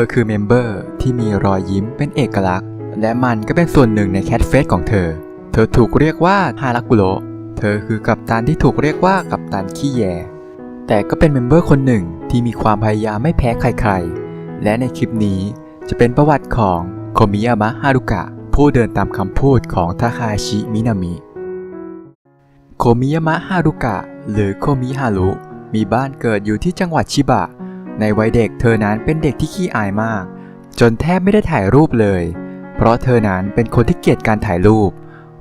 อคือเมมเบอร์ที่มีรอยยิ้มเป็นเอกลักษณ์และมันก็เป็นส่วนหนึ่งในแคทเฟสของเธอถูกเรียกว่าฮารากุโระเธอคือกัปตันที่ถูกเรียกว่ากัปตันขี้แยแต่ก็เป็นเมมเบอร์คนหนึ่งที่มีความพยายามไม่แพ้ใครๆและในคลิปนี้จะเป็นประวัติของโคมิยามะฮารุกะผู้เดินตามคำพูดของทาคาชิมินามิโคมิยามะฮารุกะหรือโคมิฮารุมีบ้านเกิดอยู่ที่จังหวัดชิบะในวัยเด็กเธอนั้นเป็นเด็กที่ขี้อายมากจนแทบไม่ได้ถ่ายรูปเลยเพราะเธอนั้นเป็นคนที่เกลียดการถ่ายรูป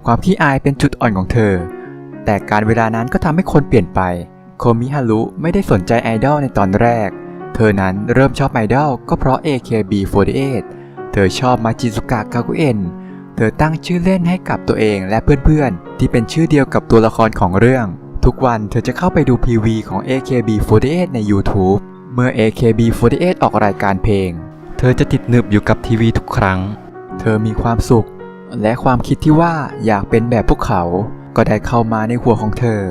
ความขี้อายเป็นจุดอ่อนของเธอแต่การเวลานั้นก็ทำให้คนเปลี่ยนไปโคมิฮารุไม่ได้สนใจไอดอลในตอนแรกเธอนั้นเริ่มชอบไอดอลก็เพราะ AKB48 เธอชอบมาจิซุกะกากุเอ็นเธอตั้งชื่อเล่นให้กับตัวเองและเพื่อนๆที่เป็นชื่อเดียวกับตัวละครของเรื่องทุกวันเธอจะเข้าไปดู PV ของ AKB48 ใน YouTube เมื่อ AKB48 ออกรายการเพลงเธอจะติดหนึบอยู่กับทีวีทุกครั้งเธอมีความสุขและความคิดที่ว่าอยากเป็นแบบพวกเขาก็ได้เข้ามาในหัวของเธอ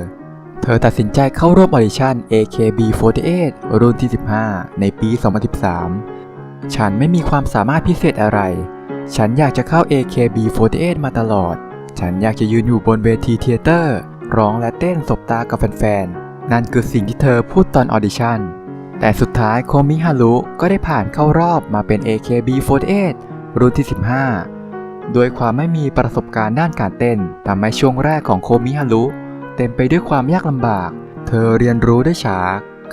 ตัดสินใจเข้าร่วมออดิชั่น AKB48 รุ่นที่ 15 ในปี 2013 ฉันไม่มีความสามารถพิเศษอะไรฉันอยากจะเข้า AKB48 มาตลอดฉันอยากจะยืนอยู่บนเวทีเธียเตอร์ร้องและเต้นสบตากับแฟนๆนั่นคือสิ่งที่เธอพูดตอนออดิชั่นแต่สุดท้ายโคมิฮารุก็ได้ผ่านเข้ารอบมาเป็น AKB48 รุ่นที่ 15 ด้วยความไม่มีประสบการณ์ด้านการเต้นทำให้ช่วงแรกของโคมิฮารุเต็มไปด้วยความยากลำบากเธอเรียนรู้ได้ช้า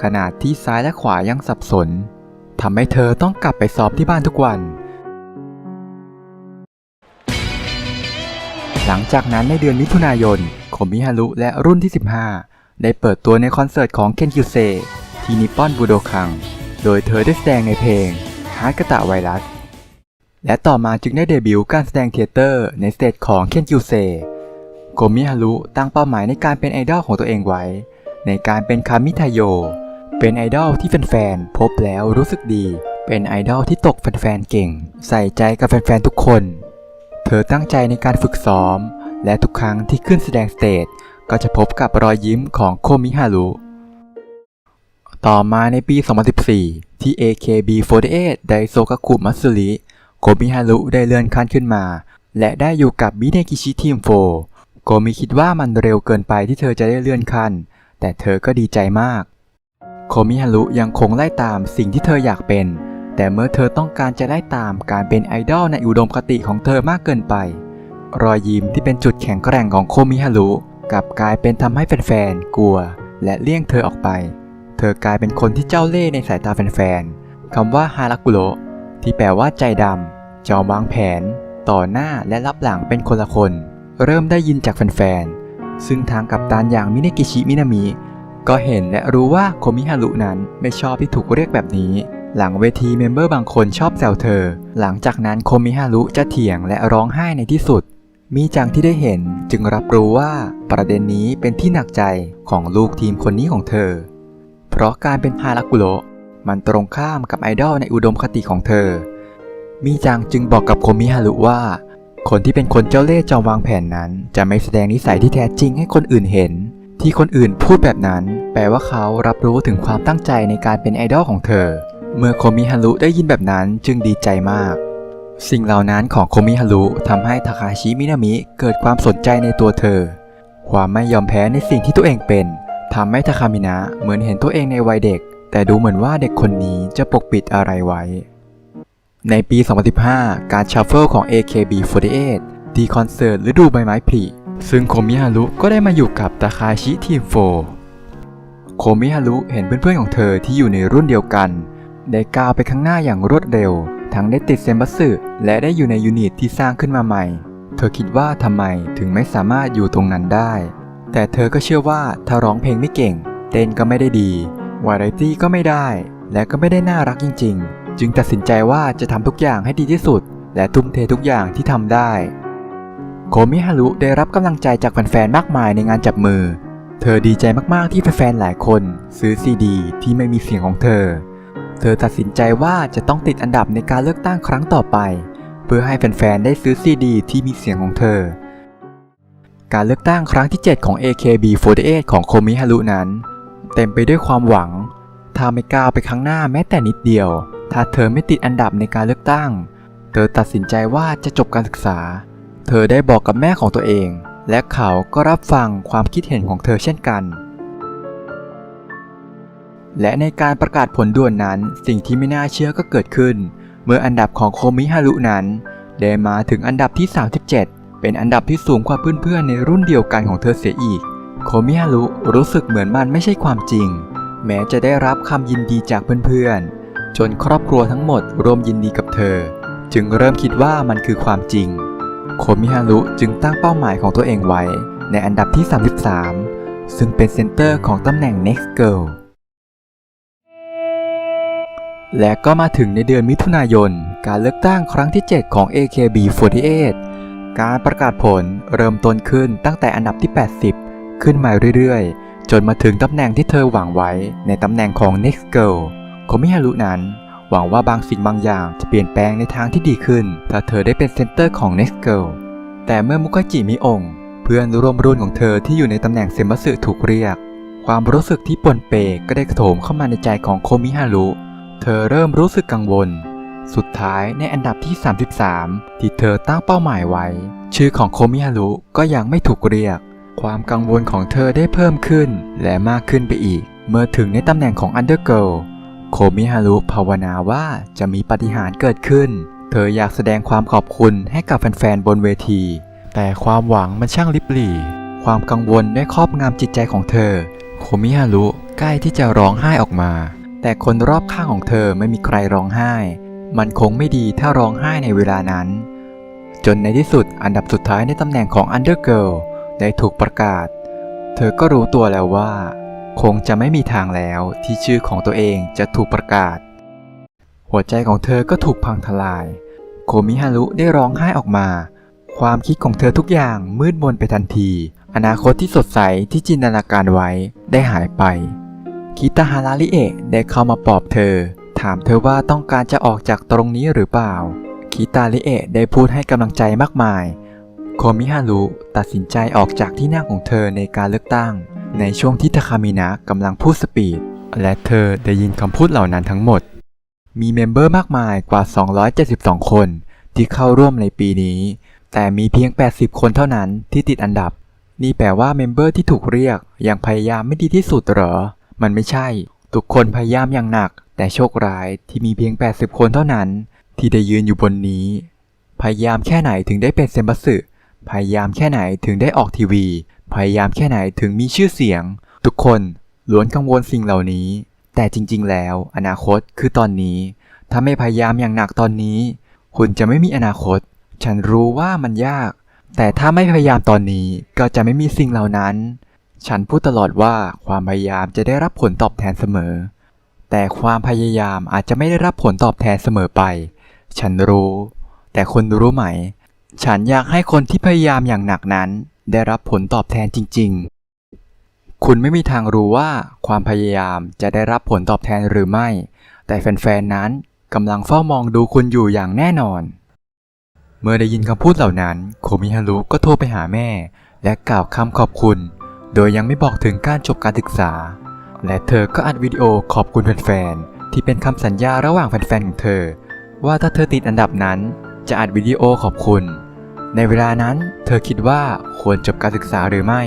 ขนาดที่ซ้ายและขวายังสับสนทำให้เธอต้องกลับไปซ้อมที่บ้านทุกวันหลังจากนั้นในเดือนมิถุนายนโคมิฮารุและรุ่นที่ 15 ได้เปิดตัวในคอนเสิร์ตของเคนคิวเซที่นิปปอนบูโดคังโดยเธอได้แสดงในเพลงฮาร์กะตะไวรัสและต่อมาจึงได้เดบิวต์การแสดงเธียเตอร์ในสเตจของเคนคิวเซโคมิฮารุตั้งเป้าหมายในการเป็นไอดอลของตัวเองไว้ในการเป็นคามิทาโยเป็นไอดอลที่แฟนๆพบแล้วรู้สึกดีเป็นไอดอลที่ตกแฟนๆเก่งใส่ใจกับแฟนๆทุกคนเธอตั้งใจในการฝึกซ้อมและทุกครั้งที่ขึ้นแสดงสเตจก็จะพบกับรอยยิ้มของโคมิฮารุต่อมาในปี 2014 ที่ AKB48 ไดโซกากุมัตสึริโคมิฮารุได้เลื่อนขั้นขึ้นมาและได้อยู่กับมิเนกิชิทีม4โคมิคิดว่ามันเร็วเกินไปที่เธอจะได้เลื่อนขั้นแต่เธอก็ดีใจมากโคมิฮารุยังคงไล่ตามสิ่งที่เธออยากเป็นแต่เมื่อเธอต้องการจะไล่ตามการเป็นไอดอลในอุดมคติของเธอมากเกินไปรอยยิ้มที่เป็นจุดแข็งแกร่งของโคมิฮารุกลับกลายเป็นทำให้แฟนๆกลัวและเลี่ยงเธอออกไปเธอกลายเป็นคนที่เจ้าเล่ห์ในสายตาแฟนๆคำว่าฮารากุโระที่แปลว่าใจดำจอมวางแผนต่อหน้าและรับหลังเป็นคนละคนเริ่มได้ยินจากแฟนๆซึ่งทางกัปตันอย่างมิเนกิชิมินามิก็เห็นและรู้ว่าโคมิฮารุนั้นไม่ชอบที่ถูกเรียกแบบนี้หลังเวทีเมมเบอร์บางคนชอบแซวเธอหลังจากนั้นโคมิฮารุจะเถียงและร้องไห้ในที่สุดมีจังที่ได้เห็นจึงรับรู้ว่าประเด็นนี้เป็นที่หนักใจของลูกทีมคนนี้ของเธอเพราะการเป็นฮารากุโระมันตรงข้ามกับไอดอลในอุดมคติของเธอมีจังจึงบอกกับโคมิฮารุว่าคนที่เป็นคนเจ้าเล่ห์จอมวางแผนนั้นจะไม่แสดงนิสัยที่แท้จริงให้คนอื่นเห็นที่คนอื่นพูดแบบนั้นแปลว่าเขารับรู้ถึงความตั้งใจในการเป็นไอดอลของเธอเมื่อโคมิฮารุได้ยินแบบนั้นจึงดีใจมากสิ่งเหล่านั้นของโคมิฮารุทำให้ทาคาชิมินามิเกิดความสนใจในตัวเธอความไม่ยอมแพ้ในสิ่งที่ตัวเองเป็นทำให้ทาคามินะเหมือนเห็นตัวเองในวัยเด็กแต่ดูเหมือนว่าเด็กคนนี้จะปกปิดอะไรไว้ในปี 2015 การชัฟเฟิลของ AKB48 ที่คอนเสิร์ตฤดูใบไม้ผลิซึ่งโคมิฮารุก็ได้มาอยู่กับทาคาชิทีม4โคมิฮารุเห็นเพื่อนๆของเธอที่อยู่ในรุ่นเดียวกันได้ก้าวไปข้างหน้าอย่างรวดเร็วทั้งได้ติดเซมบัสึและได้อยู่ในยูนิตที่สร้างขึ้นมาใหม่เธอคิดว่าทำไมถึงไม่สามารถอยู่ตรงนั้นได้แต่เธอก็เชื่อว่าถ้าร้องเพลงไม่เก่งเต้นก็ไม่ได้ดีวาไรตี้ก็ไม่ได้และก็ไม่ได้น่ารักจริงๆจึงตัดสินใจว่าจะทำทุกอย่างให้ดีที่สุดและทุ่มเททุกอย่างที่ทำได้โคมิฮารุได้รับกำลังใจจากแฟนๆมากมายในงานจับมือเธอดีใจมากๆที่แฟนๆหลายคนซื้อซีดีที่ไม่มีเสียงของเธอตัดสินใจว่าจะต้องติดอันดับในการเลือกตั้งครั้งต่อไปเพื่อให้แฟนๆได้ซื้อซีดีที่มีเสียงของเธอการเลือกตั้งครั้งที่ 7 ของ AKB48 ของโคมิฮารุนั้นเต็มไปด้วยความหวังถ้าไม่ก้าวไปข้างหน้าแม้แต่นิดเดียว ถ้าเธอไม่ติดอันดับในการเลือกตั้งเธอตัดสินใจว่าจะจบการศึกษาเธอได้บอกกับแม่ของตัวเองและเขาก็รับฟังความคิดเห็นของเธอเช่นกันและในการประกาศผลด่วนนั้นสิ่งที่ไม่น่าเชื่อก็เกิดขึ้นเมื่ออันดับของโคมิฮารุนั้นได้มาถึงอันดับที่37เป็นอันดับที่สูงกว่าเพื่อนๆในรุ่นเดียวกันของเธอเสียอีกโคมิฮารุรู้สึกเหมือนมันไม่ใช่ความจริงแม้จะได้รับคำยินดีจากเพื่อนๆจนครอบครัวทั้งหมดร่วมยินดีกับเธอจึงเริ่มคิดว่ามันคือความจริงโคมิฮารุจึงตั้งเป้าหมายของตัวเองไว้ในอันดับที่33ซึ่งเป็นเซนเตอร์ของตำแหน่ง Next Girl และก็มาถึงในเดือนมิถุนายนการเลือกตั้งครั้งที่7ของ AKB48 การประกาศผลเริ่มต้นขึ้นตั้งแต่อันดับที่80ขึ้นมาเรื่อยๆจนมาถึงตำแหน่งที่เธอหวังไว้ในตำแหน่งของ Next Girl โคมิฮารุนั้นหวังว่าบางสิ่งบางอย่างจะเปลี่ยนแปลงในทางที่ดีขึ้นถ้าเธอได้เป็นเซนเตอร์ของ Next Girl แต่เมื่อมุกาจิมิองเพื่อนร่วมรุ่นของเธอที่อยู่ในตำแหน่งเซมัสึถูกเรียกความรู้สึกที่ป่นเปก็ได้โถมเข้ามาในใจของโคมิฮารุเธอเริ่มรู้สึกกังวลสุดท้ายในอันดับที่33ที่เธอตั้งเป้าหมายไว้ชื่อของโคมิฮารุก็ยังไม่ถูกเรียกความกังวลของเธอได้เพิ่มขึ้นและมากขึ้นไปอีกเมื่อถึงในตำแหน่งของ Undergirl โคมิฮารุภาวนาว่าจะมีปาฏิหาริย์เกิดขึ้นเธออยากแสดงความขอบคุณให้กับแฟนๆบนเวทีแต่ความหวังมันช่างลิบหลี่ความกังวลได้ครอบงำจิตใจของเธอโคมิฮารุใกล้ที่จะร้องไห้ออกมาแต่คนรอบข้างของเธอไม่มีใครร้องไห้มันคงไม่ดีถ้าร้องไห้ในเวลานั้นจนในที่สุดอันดับสุดท้ายในตำแหน่งของ Undergirl ได้ถูกประกาศเธอก็รู้ตัวแล้วว่าคงจะไม่มีทางแล้วที่ชื่อของตัวเองจะถูกประกาศหัวใจของเธอก็ถูกพังทลายโคมิฮารุได้ร้องไห้ออกมาความคิดของเธอทุกอย่างมืดมนไปทันทีอนาคตที่สดใสที่จินตนาการไว้ได้หายไปคิตาฮาราริเอะได้เข้ามาปลอบเธอถามเธอว่าต้องการจะออกจากตรงนี้หรือเปล่าคิตาริเอะได้พูดให้กำลังใจมากมายโคมิฮารุตัดสินใจออกจากที่นั่งของเธอในการเลือกตั้งในช่วงที่ทาคามินะกำลังพูดสปีดและเธอได้ยินคำพูดเหล่านั้นทั้งหมดมีเมมเบอร์มากมายกว่า272คนที่เข้าร่วมในปีนี้แต่มีเพียง80คนเท่านั้นที่ติดอันดับนี่แปลว่าเมมเบอร์ที่ถูกเรียกยังพยายามไม่ดีที่สุดเหรอมันไม่ใช่ทุกคนพยายามอย่างหนักแต่โชคร้ายที่มีเพียง80คนเท่านั้นที่ได้ยืนอยู่บนนี้พยายามแค่ไหนถึงได้เป็นเซมบัสึพยายามแค่ไหนถึงได้ออกทีวีพยายามแค่ไหนถึงมีชื่อเสียงทุกคนล้วนกังวลสิ่งเหล่านี้แต่จริงๆแล้วอนาคตคือตอนนี้ถ้าไม่พยายามอย่างหนักตอนนี้คุณจะไม่มีอนาคตฉันรู้ว่ามันยากแต่ถ้าไม่พยายามตอนนี้ก็จะไม่มีสิ่งเหล่านั้นฉันพูดตลอดว่าความพยายามจะได้รับผลตอบแทนเสมอแต่ความพยายามอาจจะไม่ได้รับผลตอบแทนเสมอไปฉันรู้แต่คุณรู้ไหมฉันอยากให้คนที่พยายามอย่างหนักนั้นได้รับผลตอบแทนจริงๆคุณไม่มีทางรู้ว่าความพยายามจะได้รับผลตอบแทนหรือไม่แต่แฟนๆนั้นกำลังเฝ้ามองดูคุณอยู่อย่างแน่นอนเมื่อได้ยินคำพูดเหล่านั้นโคมิฮารุก็โทรไปหาแม่และกล่าวคำขอบคุณโดยยังไม่บอกถึงการจบการศึกษาและเธอก็อัดวิดีโอขอบคุณแฟนๆที่เป็นคำสัญญาระหว่างแฟนๆของเธอว่าถ้าเธอติดอันดับนั้นจะอัดวิดีโอขอบคุณในเวลานั้นเธอคิดว่าควรจบการศึกษาหรือไม่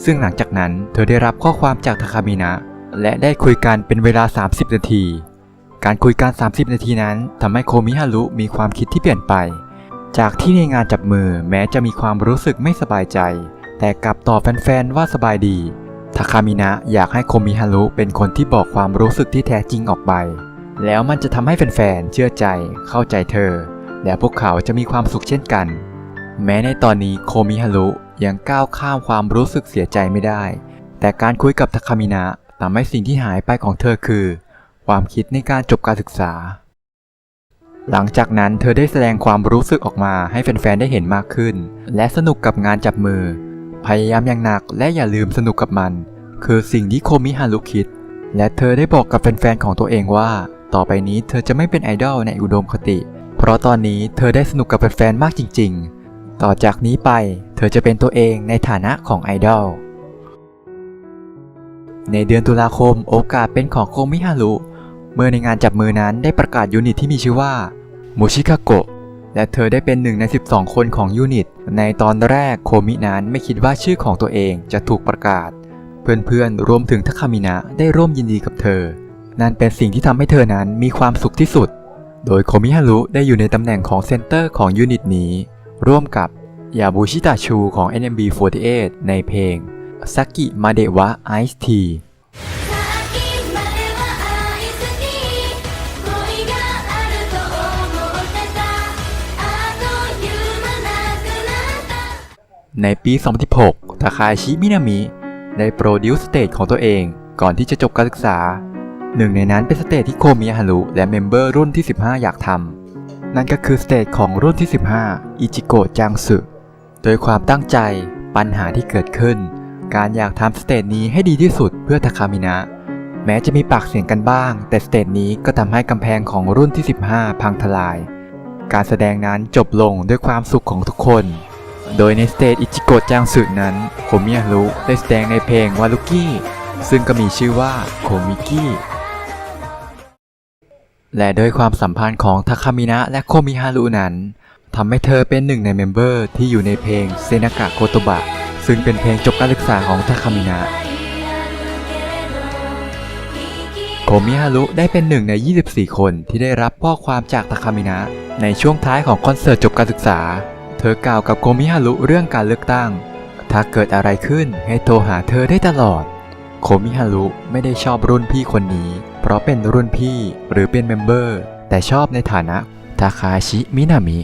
ซึ่งหลังจากนั้นเธอได้รับข้อความจากทาคามินะและได้คุยกันเป็นเวลา30นาทีการคุยกัน30นาทีนั้นทำให้โคมิฮารุมีความคิดที่เปลี่ยนไปจากที่ในงานจับมือแม้จะมีความรู้สึกไม่สบายใจแต่กลับตอบแฟนๆว่าสบายดีทาคามินะอยากให้โคมิฮารุเป็นคนที่บอกความรู้สึกที่แท้จริงออกไปแล้วมันจะทำให้แฟนๆเชื่อใจเข้าใจเธอและพวกเขาจะมีความสุขเช่นกันแม้ในตอนนี้โคมิฮารุยังก้าวข้ามความรู้สึกเสียใจไม่ได้แต่การคุยกับทาคามินะทำให้สิ่งที่หายไปของเธอคือความคิดในการจบการศึกษาหลังจากนั้นเธอได้แสดงความรู้สึกออกมาให้แฟนๆได้เห็นมากขึ้นและสนุกกับงานจับมือพยายามอย่างหนักและอย่าลืมสนุกกับมันคือสิ่งที่โคมิฮารุคิดและเธอได้บอกกับแฟนๆของตัวเองว่าต่อไปนี้เธอจะไม่เป็นไอดอลในอุดมคติเพราะตอนนี้เธอได้สนุกกับแฟนๆมากจริงๆต่อจากนี้ไปเธอจะเป็นตัวเองในฐานะของไอดอลในเดือนตุลาคมโอกาสเป็นของโคมิฮารุ เมื่อในงานจับมือนั้นได้ประกาศยูนิตที่มีชื่อว่าโมชิคาโกะและเธอได้เป็นหนึ่งใน12คนของยูนิตในตอนแรกโคมินั้นไม่คิดว่าชื่อของตัวเองจะถูกประกาศเพื่อนๆรวมถึงทาคามินะได้ร่วมยินดีกับเธอนั่นเป็นสิ่งที่ทำให้เธอนั้นมีความสุขที่สุดโดยโคมิฮารุได้อยู่ในตำแหน่งของเซนเตอร์ของยูนิตนี้ร่วมกับยาบุชิตาชูของ NMB48 ในเพลงซากิมาเดะวะไอซ์ทีในปี 2016 ทาคาชิ มินามิได้โปรดิวซ์สเตจของตัวเองก่อนที่จะจบการศึกษาหนึ่งในนั้นเป็นสเตจที่โคมิฮารุและเมมเบอร์รุ่นที่ 15 อยากทำนั่นก็คือสเตจของรุ่นที่ 15 อิจิโกะจังสึโดยความตั้งใจปัญหาที่เกิดขึ้นการอยากทำสเตจนี้ให้ดีที่สุดเพื่อทาคามินะแม้จะมีปากเสียงกันบ้างแต่สเตจนี้ก็ทำให้กำแพงของรุ่นที่ 15 พังทลายการแสดงนั้นจบลงด้วยความสุขของทุกคนโดยในสเตจอิจิโกะจังสึนั้นโคมิฮารุได้แสดงในเพลงวารุกิซึ่งก็มีชื่อว่าโคมิกิและโดยความสัมพันธ์ของทาคามินะและโคมิฮารุนั้นทำให้เธอเป็นหนึ่งในเมมเบอร์ที่อยู่ในเพลงเซนากะโคโตบะซึ่งเป็นเพลงจบการศึกษาของทาคามินะโคมิฮารุได้เป็นหนึ่งใน24คนที่ได้รับข้อความจากทาคามินะในช่วงท้ายของคอนเสิร์ตจบการศึกษาเธอกล่าวกับโคมิฮารุเรื่องการเลือกตั้งถ้าเกิดอะไรขึ้นให้โทรหาเธอได้ตลอดโคมิฮารุไม่ได้ชอบรุ่นพี่คนนี้เพราะเป็นรุ่นพี่หรือเป็นเมมเบอร์แต่ชอบในฐานะทาคาชิ มินามิ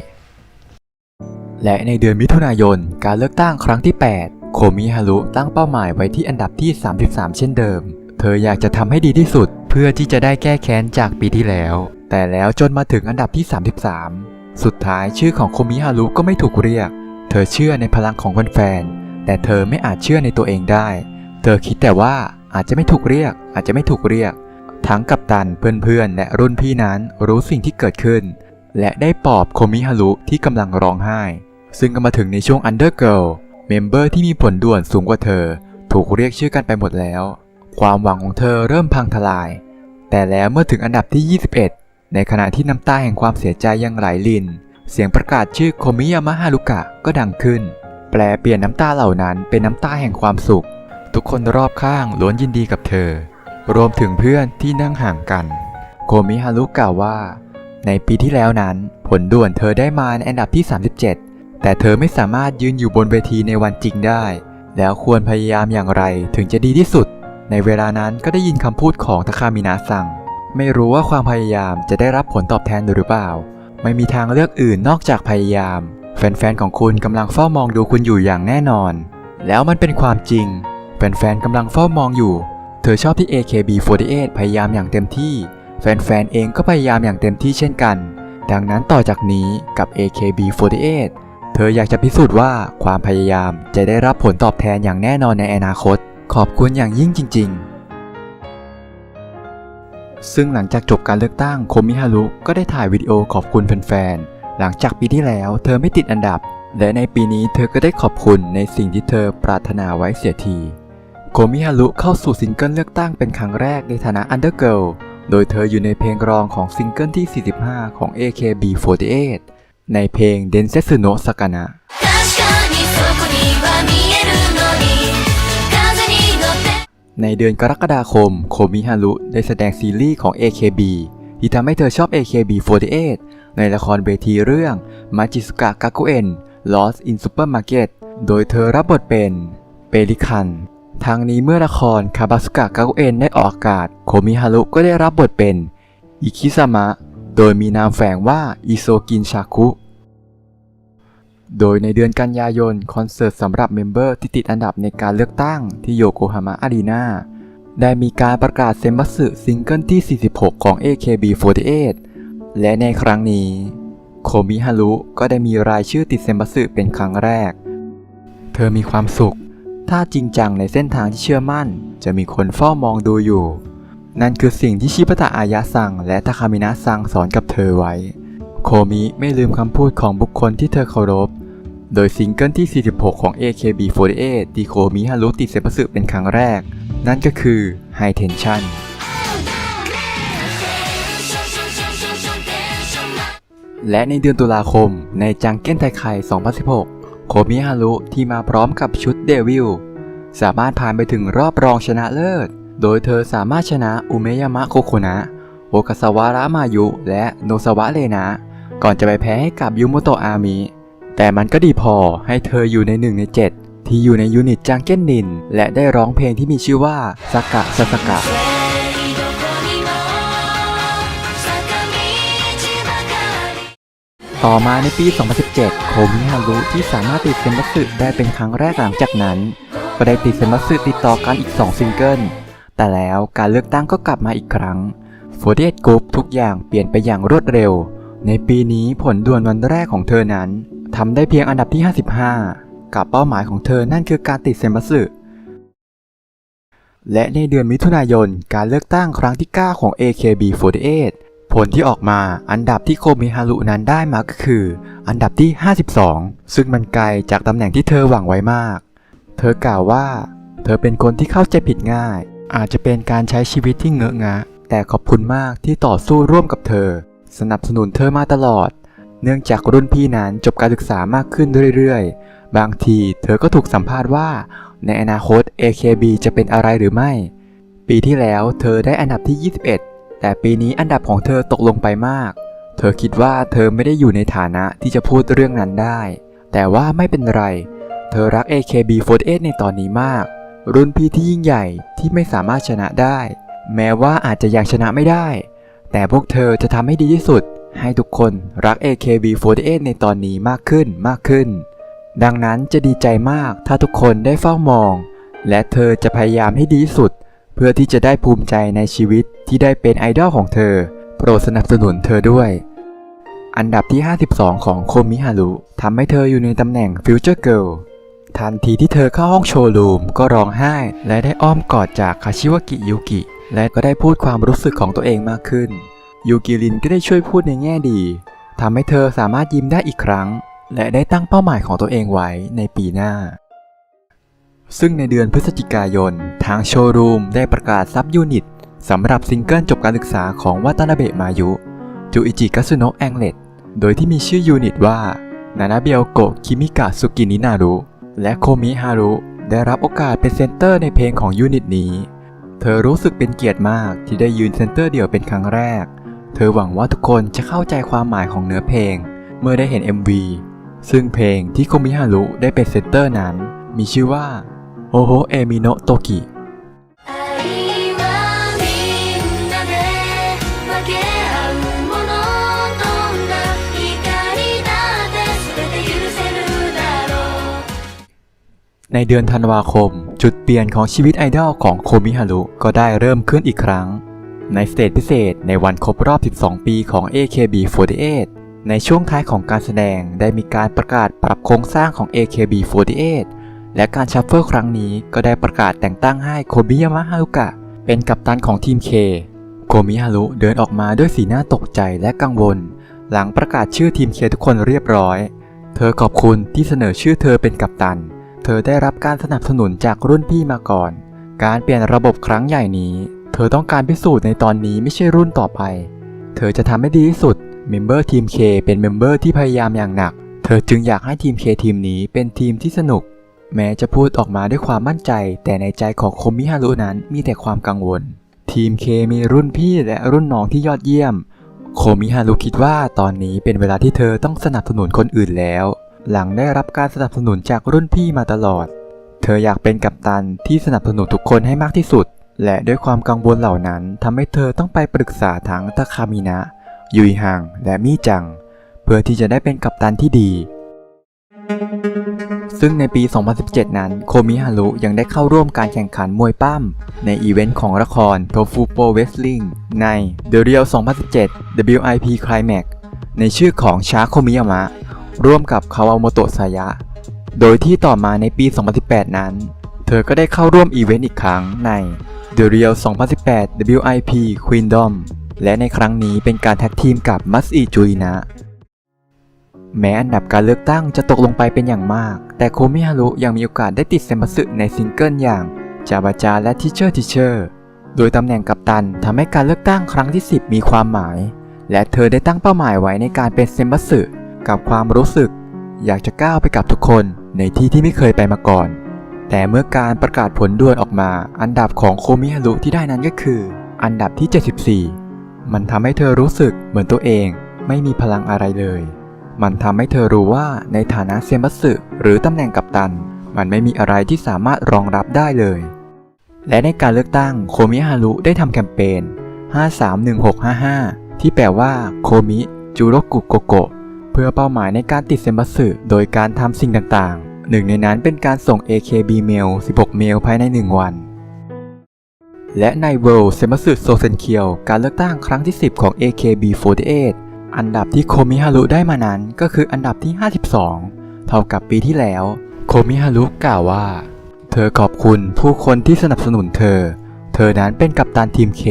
และในเดือนมิถุนายนการเลือกตั้งครั้งที่ 8 โคมิฮารุตั้งเป้าหมายไว้ที่อันดับที่ 33 เช่นเดิมเธออยากจะทำให้ดีที่สุดเพื่อที่จะได้แก้แค้นจากปีที่แล้วแต่แล้วจนมาถึงอันดับที่ 33 สุดท้ายชื่อของโคมิฮารุก็ไม่ถูกเรียกเธอเชื่อในพลังของแฟนๆแต่เธอไม่อาจเชื่อในตัวเองได้เธอคิดแต่ว่าอาจจะไม่ถูกเรียกทั้งกัปตันเพื่อนๆและรุ่นพี่นั้นรู้สิ่งที่เกิดขึ้นและได้ปลอบโคมิฮารุที่กำลังร้องไห้ซึ่งก็มาถึงในช่วง Undergirl เมมเบอร์ที่มีผลด่วนสูงกว่าเธอถูกเรียกชื่อกันไปหมดแล้วความหวังของเธอเริ่มพังทลายแต่แล้วเมื่อถึงอันดับที่ 21 ในขณะที่น้ำตาแห่งความเสียใจยังไหลรินเสียงประกาศชื่อโคมิยามะฮารุกะก็ดังขึ้นแปลเปลี่ยนน้ำตาเหล่านั้นเป็นน้ำตาแห่งความสุขทุกคนรอบข้างล้วนยินดีกับเธอรวมถึงเพื่อนที่นั่งห่างกันโคมิฮารุกล่าวว่าในปีที่แล้วนั้นผลด่วนเธอได้มาในอันดับที่ 37 แต่เธอไม่สามารถยืนอยู่บนเวทีในวันจริงได้แล้วควรพยายามอย่างไรถึงจะดีที่สุดในเวลานั้นก็ได้ยินคำพูดของทาคามินะซังไม่รู้ว่าความพยายามจะได้รับผลตอบแทนหรือเปล่าไม่มีทางเลือกอื่นนอกจากพยายามแฟนๆของคุณกำลังเฝ้ามองดูคุณอยู่อย่างแน่นอนแล้วมันเป็นความจริงแฟนๆกำลังเฝ้ามองอยู่เธอชอบที่ AKB48 พยายามอย่างเต็มที่แฟนๆเองก็พยายามอย่างเต็มที่เช่นกันดังนั้นต่อจากนี้กับ AKB48 เธออยากจะพิสูจน์ว่าความพยายามจะได้รับผลตอบแทนอย่างแน่นอนในอนาคตขอบคุณอย่างยิ่งจริงๆซึ่งหลังจากจบการเลือกตั้งโคมิฮารุก็ได้ถ่ายวิดีโอขอบคุณแฟนๆหลังจากปีที่แล้วเธอไม่ติดอันดับและในปีนี้เธอก็ได้ขอบคุณในสิ่งที่เธอปรารถนาไว้เสียทีโคมิฮารุเข้าสู่ซิงเกิลเลือกตั้งเป็นครั้งแรกในฐานะ Undergirl โดยเธออยู่ในเพลงรองของซิงเกิลที่ 45 ของ AKB48 ในเพลง Densetsu no Sakana ในเดือนกรกฎาคมโคมิฮารุได้แสดงซีรีส์ของ AKB ที่ทำให้เธอชอบ AKB48 ในละครเวทีเรื่อง Majizuka Gakuen Lost in Supermarket โดยเธอรับบทเป็นเปริคันทางนี้เมื่อละครคาบาสุกะกากุเอนได้ออกอากาศโคมิฮารุก็ได้รับบทเป็นอิคิซามะโดยมีนามแฝงว่าอิโซกินชาคุโดยในเดือนกันยายนคอนเสิร์ตสำหรับเมมเบอร์ที่ติดอันดับในการเลือกตั้งที่โยโกฮาม่าอารีนาได้มีการประกาศเซมบัสึซิงเกิลที่ 46 ของ AKB48 และในครั้งนี้โคมิฮารุก็ได้มีรายชื่อติดเซมบัสึเป็นครั้งแรกเธอมีความสุขถ้าจริงจังในเส้นทางที่เชื่อมั่นจะมีคนเฝ้ามองดูอยู่นั่นคือสิ่งที่ชิบะตะอายะซังและทาคามินะซังสอนกับเธอไว้โคมิไม่ลืมคำพูดของบุคคลที่เธอเคารพโดยซิงเกิลที่ 46 ของ AKB48 ที่โคมิฮารุติดเซมบัสึเป็นครั้งแรกนั่นก็คือ High Tension และในเดือนตุลาคมในจังเก้นไทไค2016 โคมิฮารุที่มาพร้อมกับชุดเดวิลสามารถผ่านไปถึงรอบรองชนะเลิศโดยเธอสามารถชนะอุเมยามะโคโคนะโอกาซาวะระมายุและโนซาวะเรนะก่อนจะไปแพ้ให้กับยูโมโตะอามิแต่มันก็ดีพอให้เธออยู่ใน1 ใน 7ที่อยู่ในยูนิตจังเก้นนินและได้ร้องเพลงที่มีชื่อว่าซากะซาซากะต่อมาในปี 2017 โคมิฮารุที่สามารถติดเซนบัสึได้เป็นครั้งแรกหลังจากนั้นก็ได้ติดเซนบัสึติดต่อกันอีก2ซิงเกิลแต่แล้วการเลือกตั้งก็กลับมาอีกครั้ง48 Group ทุกอย่างเปลี่ยนไปอย่างรวดเร็วในปีนี้ผลด่วนวันแรกของเธอนั้นทำได้เพียงอันดับที่55กับเป้าหมายของเธอนั่นคือการติดเซนบัสึและในเดือนมิถุนายนการเลือกตั้งครั้งที่ 9 ของ AKB48ผลที่ออกมาอันดับที่โคมิฮารุนั้นได้มาก็คืออันดับที่52ซึ่งมันไกลจากตำแหน่งที่เธอหวังไว้มากเธอกล่าวว่าเธอเป็นคนที่เข้าใจผิดง่ายอาจจะเป็นการใช้ชีวิตที่เงอะงะแต่ขอบคุณมากที่ต่อสู้ร่วมกับเธอสนับสนุนเธอมาตลอดเนื่องจากรุ่นพี่นั้นจบการศึกษามากขึ้นเรื่อยๆบางทีเธอก็ถูกสัมภาษณ์ว่าในอนาคต AKB จะเป็นอะไรหรือไม่ปีที่แล้วเธอได้อันดับที่21แต่ปีนี้อันดับของเธอตกลงไปมากเธอคิดว่าเธอไม่ได้อยู่ในฐานะที่จะพูดเรื่องนั้นได้แต่ว่าไม่เป็นไรเธอรัก AKB48 ในตอนนี้มากรุ่นพี่ที่ยิ่งใหญ่ที่ไม่สามารถชนะได้แม้ว่าอาจจะยังชนะไม่ได้แต่พวกเธอจะทำให้ดีที่สุดให้ทุกคนรัก AKB48 ในตอนนี้มากขึ้นดังนั้นจะดีใจมากถ้าทุกคนได้เฝ้ามองและเธอจะพยายามให้ดีที่สุดเพื่อที่จะได้ภูมิใจในชีวิตที่ได้เป็นไอดอลของเธอโปรดสนับสนุนเธอด้วยอันดับที่52ของโคมิฮารุทำให้เธออยู่ในตำแหน่ง Future Girl ทันทีที่เธอเข้าห้องโชว์รูมก็ร้องไห้และได้อ้อมกอดจากคาชิวากิยุกิและก็ได้พูดความรู้สึกของตัวเองมากขึ้นยูกิรินก็ได้ช่วยพูดในแง่ดีทำให้เธอสามารถยิ้มได้อีกครั้งและได้ตั้งเป้าหมายของตัวเองไว้ในปีหน้าซึ่งในเดือนพฤศจิกายนทางโชว์รูมได้ประกาศซับยูนิตสำหรับซิงเกิลจบการศึกษาของวาตานาเบะมายุจูอิจิกัสึโนะแองเลตโดยที่มีชื่อยูนิตว่านานาเบลโกะคิมิกะสุกินินารุและโคมิฮารุได้รับโอกาสเป็นเซนเตอร์ในเพลงของยูนิตนี้เธอรู้สึกเป็นเกียรติมากที่ได้ยืนเซนเตอร์เดี่ยวเป็นครั้งแรกเธอหวังว่าทุกคนจะเข้าใจความหมายของเนื้อเพลงเมื่อได้เห็น MV ซึ่งเพลงที่โคมิฮารุได้เป็นเซนเตอร์นั้นมีชื่อว่าโอโฮเอมิโนะโตกิในเดือนธันวาคมจุดเปลี่ยนของชีวิตไอดอลของโคมิฮารุก็ได้เริ่มขึ้นอีกครั้งในสเตจพิเศษในวันครบรอบ12 ปีของ AKB48 ในช่วงท้ายของการแสดงได้มีการประกาศปรับโครงสร้างของ AKB48 และการชัฟเฟิลครั้งนี้ก็ได้ประกาศแต่งตั้งให้โคมิยามะฮารุกะเป็นกัปตันของทีม K โคมิฮารุเดินออกมาด้วยสีหน้าตกใจและกังวลหลังประกาศชื่อทีม K ทุกคนเรียบร้อยเธอขอบคุณที่เสนอชื่อเธอเป็นกัปตันเธอได้รับการสนับสนุนจากรุ่นพี่มาก่อนการเปลี่ยนระบบครั้งใหญ่นี้เธอต้องการพิสูจน์ในตอนนี้ไม่ใช่รุ่นต่อไปเธอจะทำให้ดีที่สุดเมมเบอร์ทีม K เป็นเมมเบอร์ที่พยายามอย่างหนักเธอจึงอยากให้ทีม K ทีมนี้เป็นทีมที่สนุกแม้จะพูดออกมาด้วยความมั่นใจแต่ในใจของโคมิฮารุนั้นมีแต่ความกังวลทีม K มีรุ่นพี่และรุ่นน้องที่ยอดเยี่ยมโคมิฮารุคิดว่าตอนนี้เป็นเวลาที่เธอต้องสนับสนุนคนอื่นแล้วหลังได้รับการสนับสนุนจากรุ่นพี่มาตลอดเธออยากเป็นกัปตันที่สนับสนุนทุกคนให้มากที่สุดและด้วยความกังวลเหล่านั้นทำให้เธอต้องไปปรึกษาทั้งตะคามินะยุยฮังและมี่จังเพื่อที่จะได้เป็นกัปตันที่ดีซึ่งในปี 2017 นั้นโคมิฮารุยังได้เข้าร่วมการแข่งขันมวยปั้มในอีเวนต์ของละคร Tofu Pro Wrestling ใน The Real 2017 WIP Climax ในชื่อของชาโคมิยามะร่วมกับคาวาโมโตะซายะโดยที่ต่อมาในปี 2018 นั้นเธอก็ได้เข้าร่วมอีเวนต์อีกครั้งใน The Real 2018 WIP Queendom และในครั้งนี้เป็นการแท็กทีมกับมัสอิจุยนะแม้อันดับการเลือกตั้งจะตกลงไปเป็นอย่างมากแต่โคมิฮารุยังมีโอกาสได้ติดเซมัสึในซิงเกิลอย่างจาบาจาและทิเชอร์โดยตำแหน่งกัปตันทำให้การเลือกตั้งครั้งที่10มีความหมาย และเธอได้ตั้งเป้าหมายไว้ในการเป็นเซมบัตสึกับความรู้สึกอยากจะก้าวไปกับทุกคนในที่ที่ไม่เคยไปมาก่อนแต่เมื่อการประกาศผลด่วนออกมาอันดับของโคมิฮารุที่ได้นั้นก็คืออันดับที่ 74มันทำให้เธอรู้สึกเหมือนตัวเองไม่มีพลังอะไรเลยมันทำให้เธอรู้ว่าในฐานะเซมบัตสึหรือตำแหน่งกัปตันมันไม่มีอะไรที่สามารถรองรับได้เลยและในการเลือกตั้งโคมิฮารุได้ทำแคมเปญ531655ที่แปลว่าโคมิจูโรกุโกโกะเพื่อเป้าหมายในการติดเซมบัตสึโดยการทำสิ่งต่างๆหนึ่งในนั้นเป็นการส่ง AKB Mail 16 เมลภายใน1 วันและใน World Senbatsu Sosenkyo การเลือกตั้งครั้งที่ 10 ของ AKB48 อันดับที่โคมิฮารุได้มานั้นก็คืออันดับที่ 52เท่ากับปีที่แล้วโคมิฮารุกล่าวว่าเธอขอบคุณผู้คนที่สนับสนุนเธอนั้นเป็นกัปตันทีม K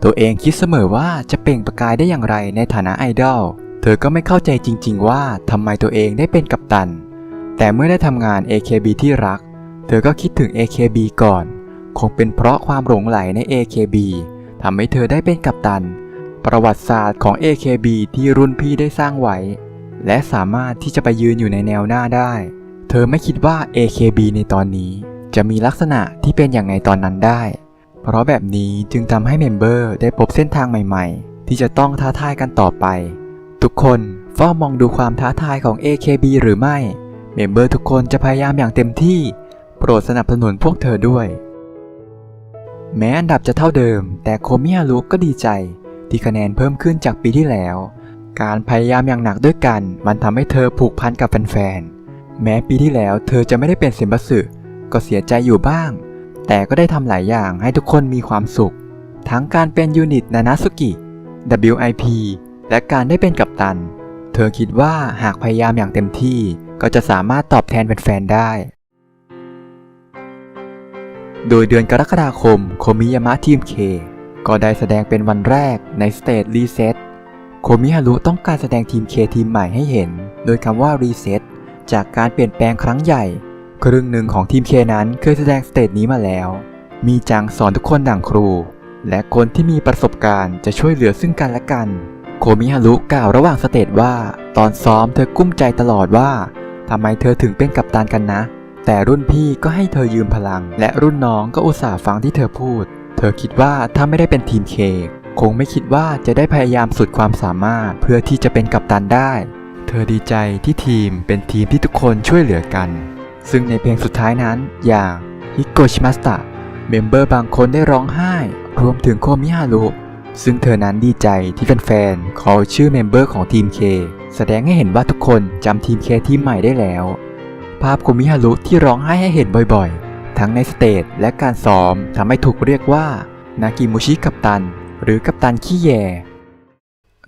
ตัวเองคิดเสมอว่าจะเปล่งประกายได้อย่างไรในฐานะไอดอลเธอก็ไม่เข้าใจจริงๆว่าทำไมตัวเองได้เป็นกัปตันแต่เมื่อได้ทำงาน AKB ที่รักเธอก็คิดถึง AKB ก่อนคงเป็นเพราะความหลงใหลใน AKB ทำให้เธอได้เป็นกัปตันประวัติศาสตร์ของ AKB ที่รุ่นพี่ได้สร้างไว้และสามารถที่จะไปยืนอยู่ในแนวหน้าได้เธอไม่คิดว่า AKB ในตอนนี้จะมีลักษณะที่เป็นอย่างในตอนนั้นได้เพราะแบบนี้จึงทำให้เมมเบอร์ได้พบเส้นทางใหม่ๆที่จะต้องท้าทายกันต่อไปทุกคนเฝ้ามองดูความท้าทายของ AKB หรือไม่เมมเบอร์ทุกคนจะพยายามอย่างเต็มที่โปรดสนับสนุนพวกเธอด้วยแม้อันดับจะเท่าเดิมแต่โคมิฮารุก็ดีใจที่คะแนนเพิ่มขึ้นจากปีที่แล้วการพยายามอย่างหนักด้วยกันมันทำให้เธอผูกพันกับแฟนๆแม้ปีที่แล้วเธอจะไม่ได้เป็นเซมบัตสึก็เสียใจอยู่บ้างแต่ก็ได้ทำหลายอย่างให้ทุกคนมีความสุขทั้งการเป็นยูนิตนานาสุกิ WIP และการได้เป็นกัปตันเธอคิดว่าหากพยายามอย่างเต็มที่ก็จะสามารถตอบแทนแฟนๆได้โดยเดือนกรกฎาคมโคมิยามะทีม K ก็ได้แสดงเป็นวันแรกในสเตจรีเซ็ตโคมิฮารุต้องการแสดงทีม K ทีมใหม่ให้เห็นโดยคำว่ารีเซ็ตจากการเปลี่ยนแปลงครั้งใหญ่ครึ่งหนึ่งของทีม K นั้นเคยแสดงสเตจนี้มาแล้วมีจังสอนทุกคนดั่งครูและคนที่มีประสบการณ์จะช่วยเหลือซึ่งกันและกันโคมิฮารุกล่าวระหว่างสเตจว่าตอนซ้อมเธอกุ้มใจตลอดว่าทำไมเธอถึงเป็นกัปตันกันนะแต่รุ่นพี่ก็ให้เธอยืมพลังและรุ่นน้องก็อุตส่าห์ฟังที่เธอพูดเธอคิดว่าถ้าไม่ได้เป็นทีม K คงไม่คิดว่าจะได้พยายามสุดความสามารถเพื่อที่จะเป็นกัปตันได้เธอดีใจที่ทีมเป็นทีมที่ทุกคนช่วยเหลือกันซึ่งในเพลงสุดท้ายนั้นอย่างฮิโกชิมัสตะเมมเบอร์บางคนได้ร้องไห้รวมถึงโคมิฮารุซึ่งเธอนั้นดีใจที่แฟนๆเขาชื่อเมมเบอร์ของทีม K แสดงให้เห็นว่าทุกคนจำทีม K ทีมใหม่ได้แล้วภาพโคมิฮารุที่ร้องไห้ให้เห็นบ่อยๆทั้งในสเตจและการซ้อมทำให้ถูกเรียกว่านากิมุชิกัปตันหรือกัปตันขี้แย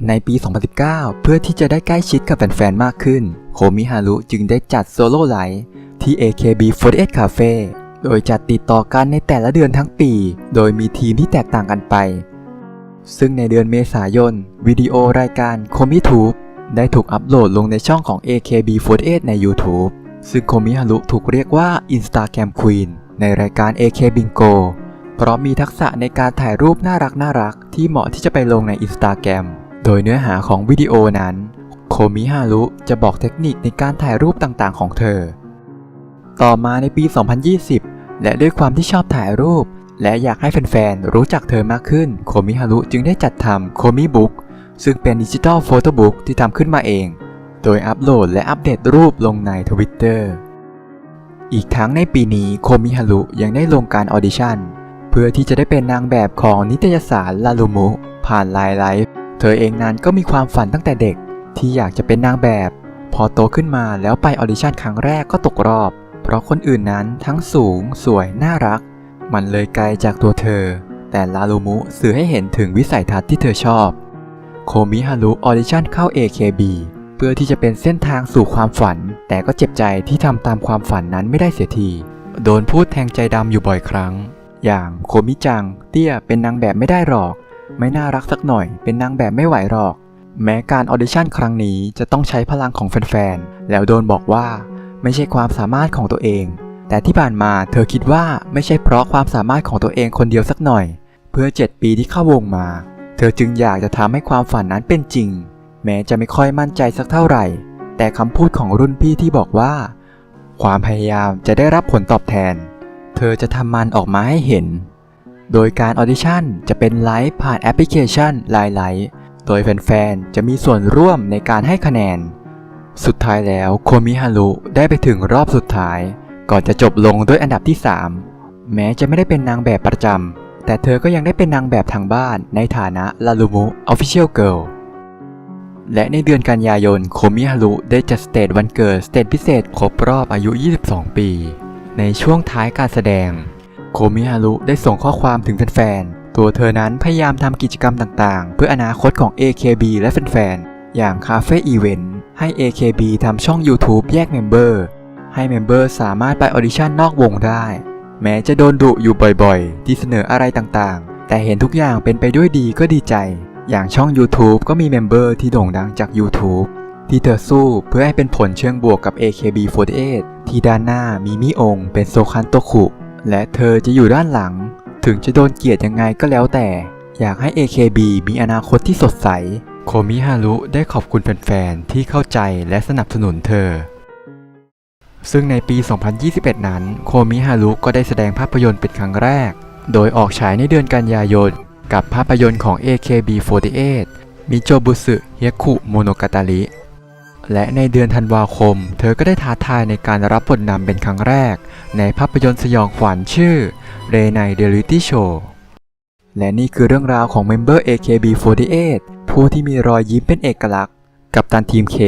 ในปี 2019 เพื่อที่จะได้ใกล้ชิดกับแฟนๆมากขึ้นโคมิฮารุจึงได้จัดโซโล่ไลฟ์ที่ AKB48 Cafe โดยจัดติดต่อกันในแต่ละเดือนทั้งปีโดยมีทีมที่แตกต่างกันไปซึ่งในเดือนเมษายนวิดีโอรายการ Komitube ได้ถูกอัปโหลดลงในช่องของ AKB48 ใน YouTube ซึ่งโคมิฮารุถูกเรียกว่า Instagram Queen ในรายการ AK Bingo เพราะมีทักษะในการถ่ายรูปน่ารักที่เหมาะที่จะไปลงใน Instagram โดยเนื้อหาของวิดีโอนั้นโคมิฮารุจะบอกเทคนิคในการถ่ายรูปต่างๆของเธอต่อมาในปี 2020 และด้วยความที่ชอบถ่ายรูปและอยากให้แฟนๆรู้จักเธอมากขึ้นโคมิฮารุจึงได้จัดทำโคมิบุ๊กซึ่งเป็นดิจิทัลโฟโต้บุ๊กที่ทำขึ้นมาเองโดยอัปโหลดและอัปเดตรูปลงใน Twitter อีกทั้งในปีนี้โคมิฮารุยังได้ลงการออดิชั่นเพื่อที่จะได้เป็นนางแบบของนิตยสารลาลูมุผ่านไลฟ์เธอเองนั้นก็มีความฝันตั้งแต่เด็กที่อยากจะเป็นนางแบบพอโตขึ้นมาแล้วไปออดิชั่นครั้งแรกก็ตกรอบเพราะคนอื่นนั้นทั้งสูงสวยน่ารักมันเลยไกลจากตัวเธอแต่ลาลูมุสื่อให้เห็นถึงวิสัยทัศน์ที่เธอชอบโคมิฮารุออดิชั่นเข้า AKB เพื่อที่จะเป็นเส้นทางสู่ความฝันแต่ก็เจ็บใจที่ทำตามความฝันนั้นไม่ได้เสียทีโดนพูดแทงใจดำอยู่บ่อยครั้งอย่างโคมิจังเตี้ยเป็นนางแบบไม่ได้หรอกไม่น่ารักสักหน่อยเป็นนางแบบไม่ไหวหรอกแม้การออดิชั่นครั้งนี้จะต้องใช้พลังของแฟนๆแล้วโดนบอกว่าไม่ใช่ความสามารถของตัวเองแต่ที่ผ่านมาเธอคิดว่าไม่ใช่เพราะความสามารถของตัวเองคนเดียวสักหน่อยเพื่อ7 ปีที่เข้าวงมา เธอจึงอยากจะทำให้ความฝันนั้นเป็นจริงแม้จะไม่ค่อยมั่นใจสักเท่าไหร่แต่คำพูดของรุ่นพี่ที่บอกว่าความพยายามจะได้รับผลตอบแทนเธอจะทำมันออกมาให้เห็นโดยการออดิชั่นจะเป็นไลฟ์ผ่านแอปพลิเคชัน LINE Live โดยแฟนๆจะมีส่วนร่วมในการให้คะแนนสุดท้ายแล้วโคมิฮารุได้ไปถึงรอบสุดท้ายก่อนจะจบลงด้วยอันดับที่ 3แม้จะไม่ได้เป็นนางแบบประจำแต่เธอก็ยังได้เป็นนางแบบทางบ้านในฐานะลาลูมุ Official Girl และในเดือนกันยายนโคมิฮารุได้จัดสเตจวันเกิดสเตจพิเศษครบรอบอายุ 22 ปีในช่วงท้ายการแสดงโคมิฮารุได้ส่งข้อความถึงแฟนๆตัวเธอนั้นพยายามทำกิจกรรมต่างๆเพื่ออนาคตของ AKB และแฟนๆอย่างคาเฟ่อีเวนต์ให้ AKB ทำช่อง YouTube แยกเมมเบอร์ให้เมมเบอร์สามารถไปออดิชั่นนอกวงได้แม้จะโดนดุอยู่บ่อยๆที่เสนออะไรต่างๆแต่เห็นทุกอย่างเป็นไปด้วยดีก็ดีใจอย่างช่อง YouTube ก็มีเมมเบอร์ที่โด่งดังจาก YouTube ที่เธอสู้เพื่อให้เป็นผลเชิงบวกกับ AKB48 ที่ด้านหน้ามีมิองเป็นโซคันโตคุและเธอจะอยู่ด้านหลังถึงจะโดนเกลียดยังไงก็แล้วแต่อยากให้ AKB มีอนาคตที่สดใสโคมิฮารุได้ขอบคุณแฟนๆที่เข้าใจและสนับสนุนเธอซึ่งในปี 2021 นั้นโคมิฮารุก็ได้แสดงภาพยนตร์เป็นครั้งแรกโดยออกฉายในเดือนกันยายนกับภาพยนตร์ของ AKB48 มิโจบุสึเฮียคุโมโนกาตาริและในเดือนธันวาคมเธอก็ได้ท้าทายในการรับบทนำเป็นครั้งแรกในภาพยนตร์สยองขวัญชื่อเรไนเดลิตี้โชว์และนี่คือเรื่องราวของเมมเบอร์ AKB48 ผู้ที่มีรอยยิ้มเป็นเอกลักษณ์กัปตันทีม K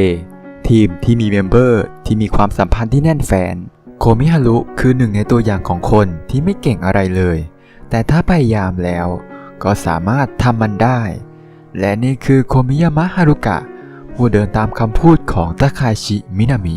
ทีมที่มีเมมเบอร์ที่มีความสัมพันธ์ที่แน่นแฟ้นโคมิฮารุคือหนึ่งในตัวอย่างของคนที่ไม่เก่งอะไรเลยแต่ถ้าพยายามแล้วก็สามารถทำมันได้และนี่คือโคมิยามะฮารุกะผู้เดินตามคำพูดของตาคาชิมินามิ